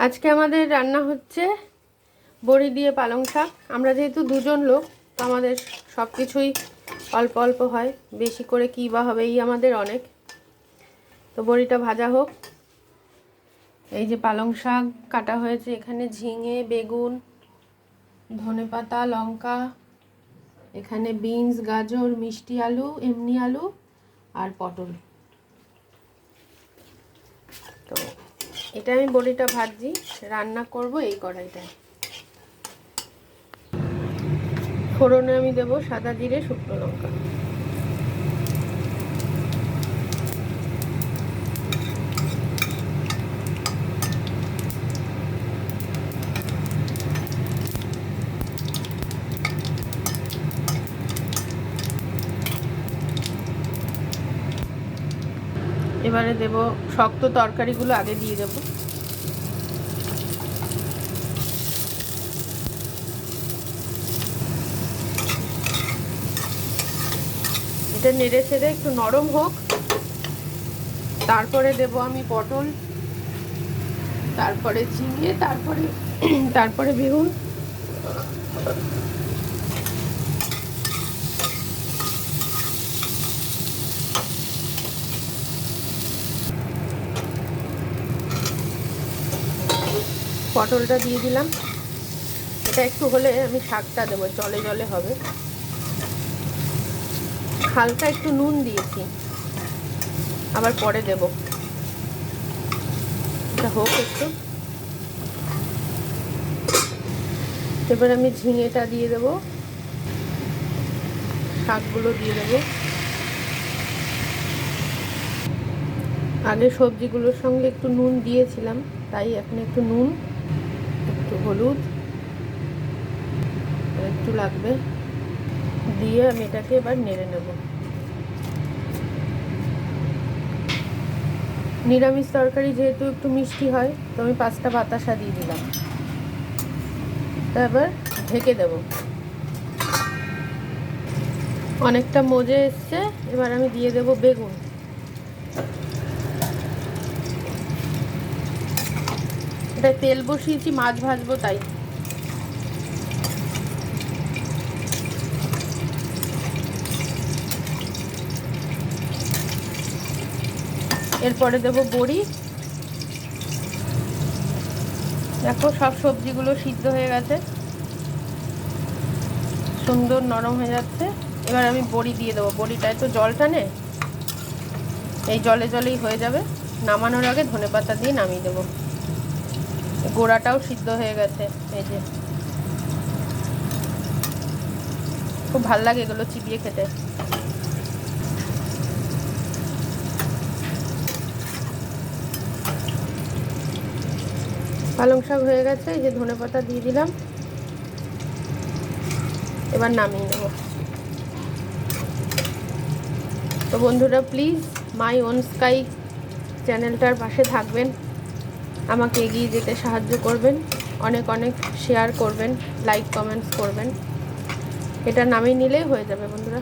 আজকে আমাদের রান্না হচ্ছে বড়ি দিয়ে পালং শাক। আমরা যেহেতু দুজন লোক, তো আমাদের সব কিছুই অল্প অল্প হয়, বেশি করে কী বা হবে এই আমাদের অনেক। তো বড়িটা ভাজা হোক। এই যে পালং শাক কাটা হয়েছে, এখানে ঝিঙে, বেগুন, ধনেপাতা, লঙ্কা, এখানে বিনস, গাজর, মিষ্টি আলু, এমনি আলু আর পটল। তো এটা আমি বড়িটা ভাজছি, রান্না করব এই কড়াইটায়। ফোড়নে আমি দেব সাদা জিরে, শুকনো লঙ্কা। এবারে দেব শক্ত তরকারিগুলো আগে দিয়ে দেব। এটা নেড়ে ছেড়ে একটু নরম হোক, তারপরে দেব আমি পটল, তারপরে ঝিঙে, তারপরে বেগুন। পটলটা দিয়ে দিলাম। এটা একটু হলে আমি শাকটা দেবো, জলে জলে হবে। হালকা একটু নুন দিয়েছি, আবার পরে দেব। এটা হোক একটু। এবার আমি ঝিঙেটা দিয়ে দেব, শাকগুলো দিয়ে দেব। আগে সবজিগুলোর সঙ্গে একটু নুন দিয়েছিলাম, তাই এখন একটু নুন, একটু হলুদ একটু লাগবে, দিয়ে আমি এটাকে এবার নেড়ে নেব। নিরামিষ তরকারি যেহেতু একটু মিষ্টি হয়, তো আমি 5টা বাতাসা দিয়ে দিলাম। এবার ঢেকে দেব। অনেকটা মজে এসছে, এবার আমি দিয়ে দেব বেগুন। এটা তেল বসিয়েছি, মাছ ভাজবো তাই। এরপরে দেব বড়ি। দেখো সব সবজিগুলো সিদ্ধ হয়ে গেছে, সুন্দর নরম হয়ে যাচ্ছে। এবার আমি বড়ি দিয়ে দেবো। বড়িটায় তো জল টানে, এই জলে জলেই হয়ে যাবে। নামানোর আগে ধনেপাতা দিয়ে নামিয়ে দেবো। গোড়াটাও সিদ্ধ হয়ে গেছে, এই যে। খুব ভাল লাগে এগুলো চিবিয়ে খেতে। পালং শাক হয়ে গেছে, এই যে ধনেপাতা দিয়ে দিলাম। এবার নামিয়ে নেব। তো বন্ধুরা, প্লিজ মাই ওন স্কাই চ্যানেলটার পাশে থাকবেন, আমাকে এগিয়ে যেতে সাহায্য করবেন, অনেক অনেক শেয়ার করবেন, লাইক কমেন্টস করবেন। এটা নামিয়ে নিলেই হয়ে যাবে বন্ধুরা।